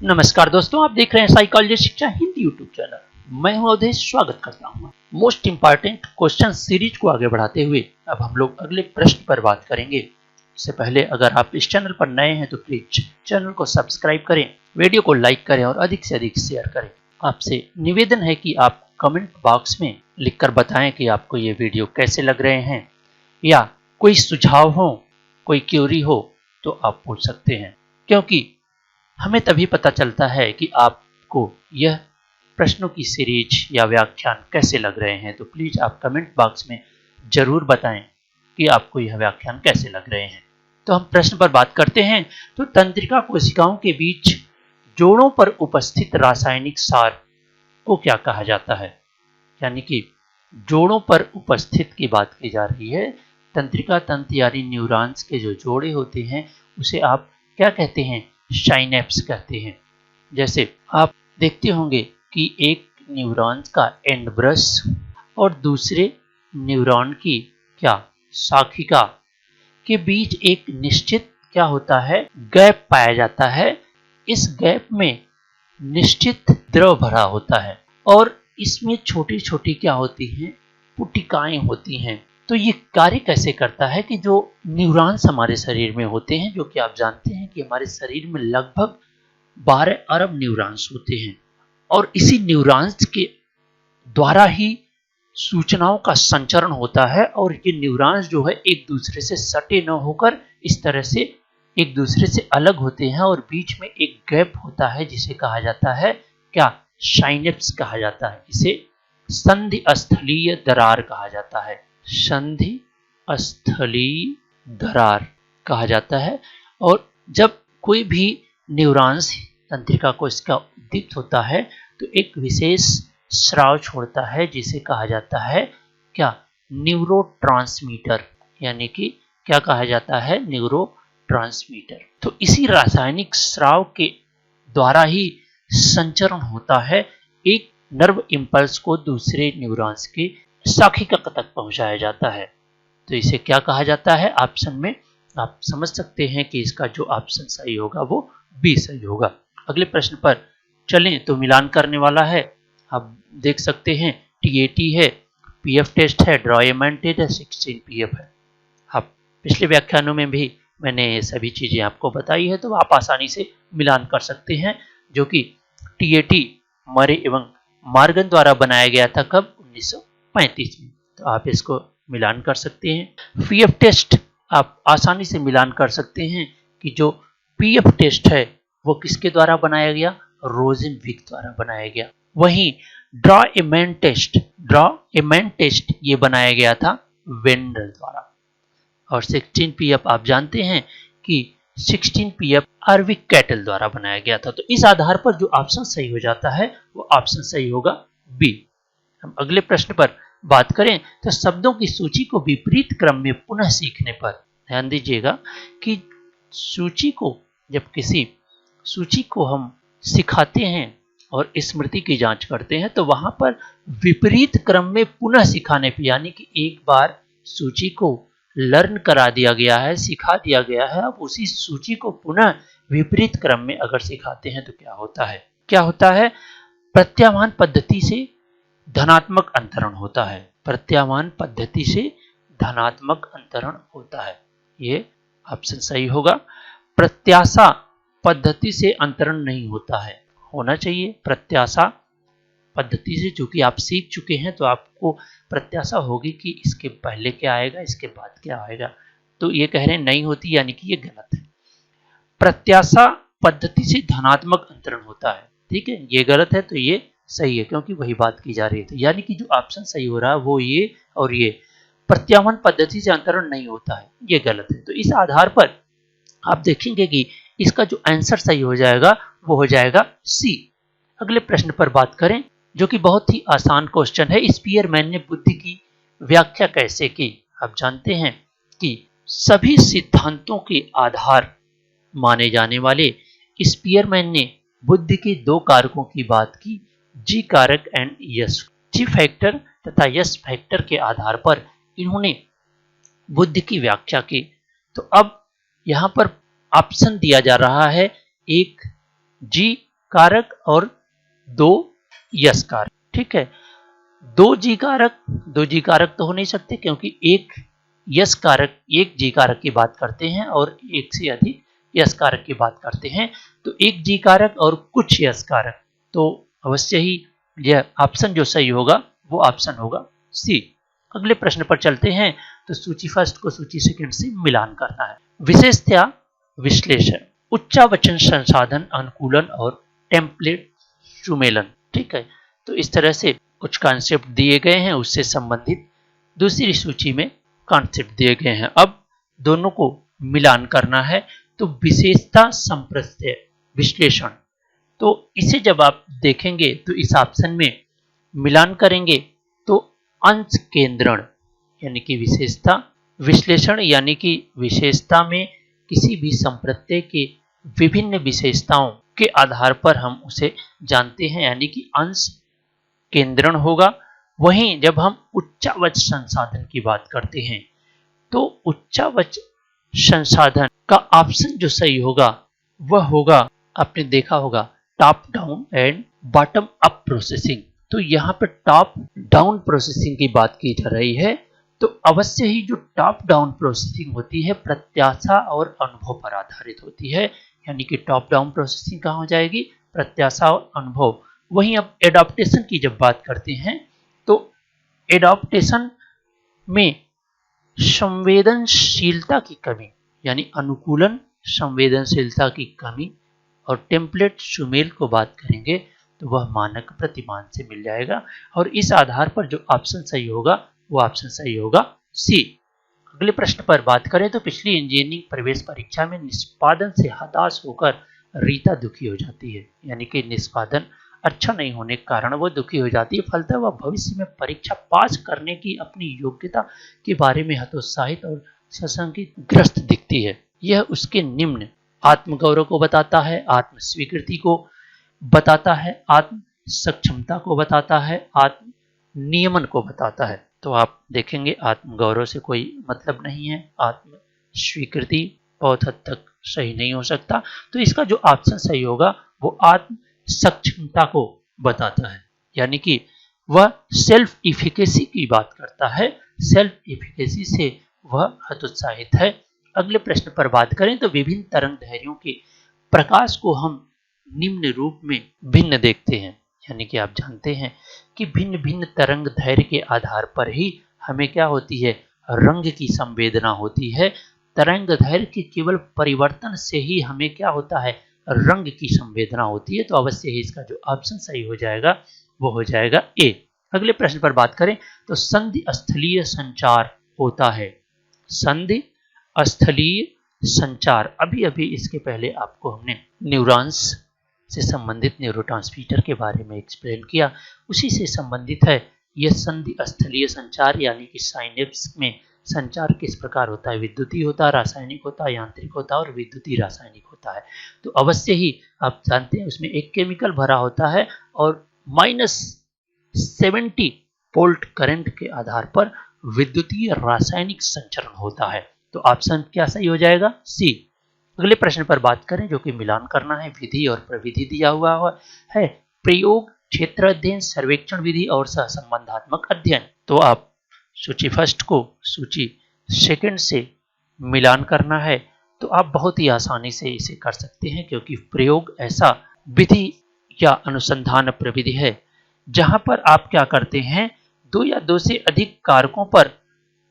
नमस्कार दोस्तों, आप देख रहे हैं साइकोलॉजी शिक्षा हिंदी यूट्यूब चैनल। मैं हूं अवधेश, स्वागत करता हूं। मोस्ट इंपॉर्टेंट क्वेश्चन सीरीज को आगे बढ़ाते हुए अब हम लोग अगले प्रश्न पर बात करेंगे। इससे पहले अगर आप इस चैनल पर नए हैं तो प्लीज चैनल को सब्सक्राइब करें, वीडियो को लाइक करें और अधिक से अधिक शेयर करें। आपसे निवेदन है कि आप कमेंट बॉक्स में लिखकर बताएं कि आपको ये वीडियो कैसे लग रहे हैं, या कोई सुझाव हो, कोई क्यूरी हो तो आप पूछ सकते हैं, क्योंकि हमें तभी पता चलता है कि आपको यह प्रश्नों की सीरीज या व्याख्यान कैसे लग रहे हैं। तो प्लीज आप कमेंट बॉक्स में जरूर बताएं कि आपको यह व्याख्यान कैसे लग रहे हैं। तो हम प्रश्न पर बात करते हैं। तो तंत्रिका कोशिकाओं के बीच जोड़ों पर उपस्थित रासायनिक सार को क्या कहा जाता है? यानी कि जोड़ों पर उपस्थित की बात की जा रही है। तंत्रिका तंत्र यानी न्यूरॉन्स के जो जोड़े होते हैं उसे आप क्या कहते हैं? साइनेप्स कहते हैं। जैसे आप देखते होंगे कि एक न्यूरॉन का एंड ब्रश और दूसरे न्यूरॉन की क्या शाखिका के बीच एक निश्चित क्या होता है? गैप पाया जाता है। इस गैप में निश्चित द्रव भरा होता है और इसमें छोटी छोटी क्या होती हैं? पुटिकाएं होती हैं। तो ये कार्य कैसे करता है कि जो न्यूरॉन्स हमारे शरीर में होते हैं, जो कि आप जानते हैं कि हमारे शरीर में लगभग 12 अरब न्यूरॉन्स होते हैं, और इसी न्यूरॉन्स के द्वारा ही सूचनाओं का संचरण होता है। और ये न्यूरॉन्स जो है एक दूसरे से सटे न होकर इस तरह से एक दूसरे से अलग होते हैं और बीच में एक गैप होता है जिसे कहा जाता है क्या? साइनेप्स कहा जाता है। इसे संधि स्थलीय दरार कहा जाता है। संधि स्थलीय दरार कहा जाता है। और जब कोई भी न्यूरॉन्स तंत्रिका कोशिका उद्दीपित होता है तो एक विशेष स्राव छोड़ता है जिसे कहा जाता है क्या? न्यूरोट्रांसमीटर। यानी कि क्या कहा जाता है? न्यूरोट्रांसमीटर। तो इसी रासायनिक स्राव के द्वारा ही संचरण होता है। एक नर्व इंपल्स को दूसरे न्यूरॉन्स के शाखिका तक पहुंचाया जाता है। तो इसे क्या कहा जाता है? ऑप्शन में आप समझ सकते हैं कि इसका जो ऑप्शन सही होगा वो बी सही होगा। अगले प्रश्न पर चलें तो मिलान करने वाला है। आप देख सकते हैं टीएटी है, पीएफ टेस्ट है, ड्रॉयमैन टेस्ट है, 16 पीएफ है। आप पिछले व्याख्यानों में भी मैंने सभी चीजें आपको बताई है, तो आप आसानी से मिलान कर सकते हैं। जो कि टीएटी मरे एवं मार्गन द्वारा बनाया गया था कब? 1935 में। तो आप इसको मिलान कर सकते हैं। पीएफ टेस्ट आप आसानी से मिलान कर सकते हैं कि जो पीएफ टेस्ट है वो किसके द्वारा बनाया गया? रोजेनविक द्वारा बनाया गया। वहीं ड्रॉयमैन टेस्ट ये बनाया गया था वेंडल द्वारा। और 16 पीएफ आप जानते हैं कि 16 पीएफ आर्विक कैटल द्वारा बनाया गया था। तो इस आधार पर जो ऑप्शन सही हो जाता है वो ऑप्शन सही होगा बी। हम अगले प्रश्न पर बात करें तो शब्दों की सूची को विपरीत क्रम में पुनः सीखने पर ध्यान दीजिएगा कि सूची को जब किसी सूची को हम सिखाते हैं और स्मृति की जांच करते हैं तो वहां पर विपरीत क्रम में पुनः सिखाने पर, यानी कि एक बार सूची को लर्न करा दिया गया है, सिखा दिया गया है, अब उसी सूची को पुनः विपरीत क्रम में अगर सिखाते हैं तो क्या होता है? क्या होता है? प्रत्यामान पद्धति से धनात्मक अंतरण होता है। प्रत्यामान पद्धति से धनात्मक अंतरण होता है। ये ऑप्शन सही होगा। प्रत्याशा पद्धति से अंतरण नहीं होता है। होना चाहिए प्रत्याशा पद्धति से, जो कि आप सीख चुके हैं तो आपको प्रत्याशा होगी कि इसके पहले क्या आएगा, इसके बाद क्या आएगा। तो ये कह रहे हैं नहीं होती, यानी कि ये गलत है। प्रत्याशा पद्धति से धनात्मक अंतरण होता है, ठीक है, ये गलत है। तो ये सही है क्योंकि वही बात की जा रही है। तो यानी कि जो ऑप्शन सही हो रहा है वो ये और ये, प्रत्यामान पद्धति से अंतरण नहीं होता है, ये गलत है। तो इस आधार पर आप देखेंगे कि इसका जो आंसर सही हो जाएगा वो हो जाएगा सी। अगले प्रश्न पर बात करें जो कि बहुत ही आसान क्वेश्चन है। स्पीयरमैन ने बुद्धि की व्याख्या कैसे की? आप जानते हैं कि सभी सिद्धांतों के आधार माने जाने वाले स्पीयरमैन ने बुद्धि के दो कारकों की बात की, जी कारक एंड यश, जी फैक्टर तथा यश फैक्टर के आधार पर इन्होंने बुद्धि की व्याख्या की। तो अब यहां पर ऑप्शन दिया जा रहा है, एक जी कारक और 2 यस कारक। ठीक है, 2 जी कारक तो हो नहीं सकते क्योंकि एक यस कारक, एक जी कारक की बात करते हैं और एक से अधिक यस कारक की बात करते हैं। तो एक जी कारक और कुछ यस कारक, तो अवश्य ही यह ऑप्शन जो सही होगा वो ऑप्शन होगा सी। अगले प्रश्न पर चलते हैं। तो सूची फर्स्ट को सूची सेकंड से मिलान करना है। विशेषता विश्लेषण, उच्चावचन संसाधन अनुकूलन और टेम्पलेट सुमेलन। ठीक है, तो इस तरह से कुछ कॉन्सेप्ट दिए गए हैं, उससे संबंधित दूसरी सूची में कॉन्सेप्ट दिए गए हैं। अब दोनों को मिलान करना है। तो विशेषता संप्रत्यय विश्लेषण, तो इसे जब आप देखेंगे तो इस ऑप्शन में मिलान करेंगे तो अंश केंद्रण यानी कि विशेषता विश्लेषण, यानी कि विशेषता में किसी भी संप्रत्यय के विभिन्न विशेषताओं के आधार पर हम उसे जानते हैं, यानी कि अंश केंद्रण होगा। वहीं जब हम उच्चावच संसाधन की बात करते हैं तो उच्चावच संसाधन का ऑप्शन जो सही होगा वह होगा, आपने देखा होगा, top down and bottom up processing. तो यहाँ पर टॉप डाउन प्रोसेसिंग की बात की जा रही है। तो अवश्य ही जो टॉप डाउन प्रोसेसिंग होती है प्रत्याशा और अनुभव पर आधारित होती है, यानी कि टॉप डाउन प्रोसेसिंग कहाँ हो जाएगी, प्रत्याशा और अनुभव। वहीं अब एडॉप्टेशन की जब बात करते हैं तो एडॉप्टेशन में संवेदनशीलता की कमी यानी अनुकूलन संवेदनशीलता की कमी और टेम्पलेट सुमेल को बात करेंगे तो वह मानक प्रतिमान से मिल जाएगा। और इस आधार पर जो ऑप्शन सही होगा वो ऑप्शन सही होगा सी। अगले प्रश्न पर बात करें तो पिछली इंजीनियरिंग प्रवेश परीक्षा में निष्पादन से हताश होकर रीता दुखी हो जाती है, यानी कि निष्पादन अच्छा नहीं होने के कारण वह दुखी हो जाती है। फलतः वह भविष्य में परीक्षा पास करने की अपनी योग्यता के बारे में हतोत्साहित और सशंकित ग्रस्त दिखती है। यह उसके निम्न आत्मगौरव को बताता है, आत्म स्वीकृति को बताता है, आत्म सक्षमता को बताता है, आत्म नियमन को बताता है। तो आप देखेंगे आत्मगौरव से कोई मतलब नहीं है, आत्म स्वीकृति बहुत हद तक सही नहीं हो सकता। तो इसका जो ऑप्शन सही होगा वो आत्म सक्षमता को बताता है, यानी कि वह सेल्फ इफिकेसी की बात करता है, सेल्फ इफिकेसी से वह हतोत्साहित है। अगले प्रश्न पर बात करें तो विभिन्न तरंग दैर्घ्यों के प्रकाश को हम निम्न रूप में भिन्न देखते हैं, यानी कि आप जानते हैं कि भिन्न भिन्न तरंग दैर्घ्य के आधार पर ही हमें क्या होती है, रंग की संवेदना होती है। तरंग दैर्घ्य के केवल परिवर्तन से ही हमें क्या होता है, रंग की संवेदना होती है। तो अवश्य ही इसका जो ऑप्शन सही हो जाएगा वो हो जाएगा ए। अगले प्रश्न पर बात करें तो संधि स्थलीय संचार होता है, संधि स्थलीय संचार। अभी अभी इसके पहले आपको हमने न्यूरॉन्स से संबंधित न्यूरोट्रांसमीटर के बारे में एक्सप्लेन किया, उसी से संबंधित है यह संधि स्थलीय संचार, यानी कि साइनेप्स में संचार किस प्रकार होता है, विद्युतीय होता है, रासायनिक होता है, यांत्रिक होता है और विद्युतीय रासायनिक होता है। तो अवश्य ही आप जानते हैं उसमें एक केमिकल भरा होता है और -70 वोल्ट करंट के आधार पर विद्युतीय रासायनिक संचरण होता है। तो ऑप्शन क्या सही हो जाएगा, सी। अगले प्रश्न पर बात करें जो कि मिलान करना है, विधि और प्रविधि दिया हुआ है, प्रयोग, क्षेत्र अध्ययन, सर्वेक्षण विधि और सहसंबंधात्मक अध्ययन। तो आप सूची फर्स्ट को सूची सेकंड से मिलान करना है तो आप बहुत ही आसानी से इसे कर सकते हैं, क्योंकि प्रयोग ऐसा विधि या अनुसंधान प्रविधि है जहां पर आप क्या करते हैं, 2 या 2 से अधिक कारकों पर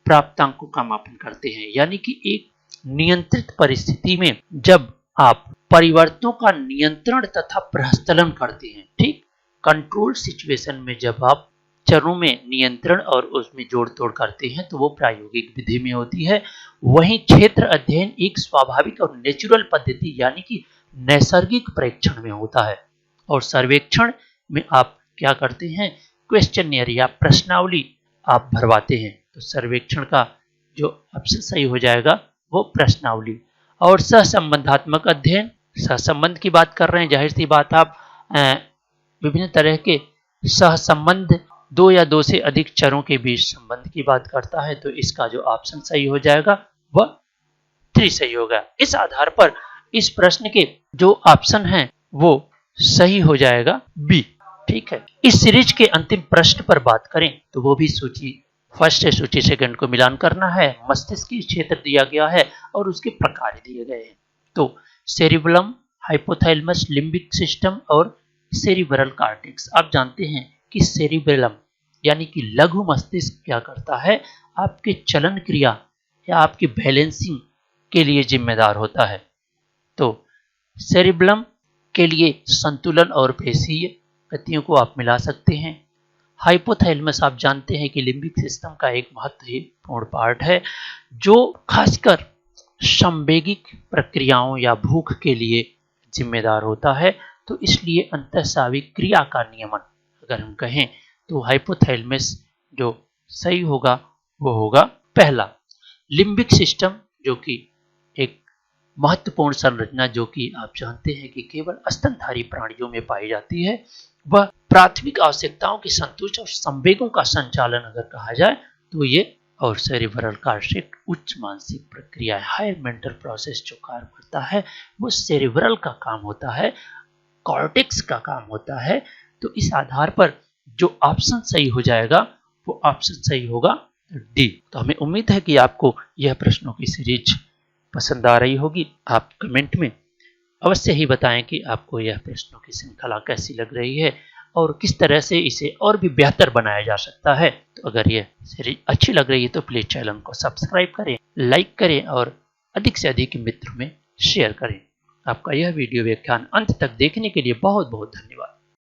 प्राप्तांकों का मापन करते हैं, यानी कि एक नियंत्रित परिस्थिति में जब आप परिवर्तनों का नियंत्रण तथा प्रस्थलन करते हैं, ठीक, कंट्रोल सिचुएशन में जब आप चरों में नियंत्रण और उसमें जोड़ तोड़ करते हैं तो वो प्रायोगिक विधि में होती है। वहीं क्षेत्र अध्ययन एक स्वाभाविक और नेचुरल पद्धति यानी कि नैसर्गिक परीक्षण में होता है। और सर्वेक्षण में आप क्या करते हैं, क्वेश्चनियर या प्रश्नावली आप भरवाते हैं। तो सर्वेक्षण का जो ऑप्शन सही हो जाएगा वो प्रश्नावली। और सहसंबंधात्मक अध्ययन, सहसंबंध की बात कर रहे हैं, जाहिर सी बात आप विभिन्न तरह के सहसंबंध 2 या 2 से अधिक चरों के बीच संबंध की बात करता है। तो इसका जो ऑप्शन सही हो जाएगा वह 3 सही होगा। इस आधार पर इस प्रश्न के जो ऑप्शन हैं वो सही हो जाएगा बी। ठीक है, इस सीरीज के अंतिम प्रश्न पर बात करें तो वो भी सूची फर्स्ट से सूची सेकंड को मिलान करना है। मस्तिष्क की क्षेत्र दिया गया है और उसके प्रकार दिए गए हैं। तो सेरिबलम, हाइपोथैलेमस, लिम्बिक सिस्टम और सेरिब्रल कॉर्टेक्स। आप जानते हैं कि सेरिबेलम यानी कि लघु मस्तिष्क क्या करता है, आपके चलन क्रिया या आपकी बैलेंसिंग के लिए जिम्मेदार होता है। तो सेरिबलम के लिए संतुलन और पेशीय गतियों को आप मिला सकते हैं। हाइपोथैलेमस आप जानते हैं कि लिम्बिक सिस्टम का एक महत्वपूर्ण पार्ट है जो खासकर संवेगिक प्रक्रियाओं या भूख के लिए जिम्मेदार होता है। तो इसलिए अंतःस्राविक क्रिया का नियमन अगर हम कहें तो हाइपोथैलेमस जो सही होगा वो होगा पहला। लिम्बिक सिस्टम जो कि एक महत्वपूर्ण संरचना जो कि आप जानते हैं कि केवल स्तनधारी प्राणियों में पाई जाती है, वह प्राथमिक आवश्यकताओं की संतुष्ट और संवेगों का संचालन अगर कहा जाए तो ये, और सेरिब्रल कॉर्टेक्स उच्च मानसिक प्रक्रिया है, हायर मेंटल प्रोसेस जो काम करता है वो सेरिब्रल का काम होता है, कॉर्टेक्स का काम होता है। तो इस आधार पर जो ऑप्शन सही हो जाएगा वो ऑप्शन सही होगा डी। तो हमें उम्मीद है कि आपको यह प्रश्नों की सीरीज पसंद आ रही होगी। आप कमेंट में अवश्य ही बताएं कि आपको यह प्रश्नों की श्रृंखला कैसी लग रही है और किस तरह से इसे और भी बेहतर बनाया जा सकता है। तो अगर यह सीरीज अच्छी लग रही है तो प्लीज चैनल को सब्सक्राइब करें, लाइक करें और अधिक से अधिक मित्रों में शेयर करें। आपका यह वीडियो व्याख्यान अंत तक देखने के लिए बहुत बहुत धन्यवाद।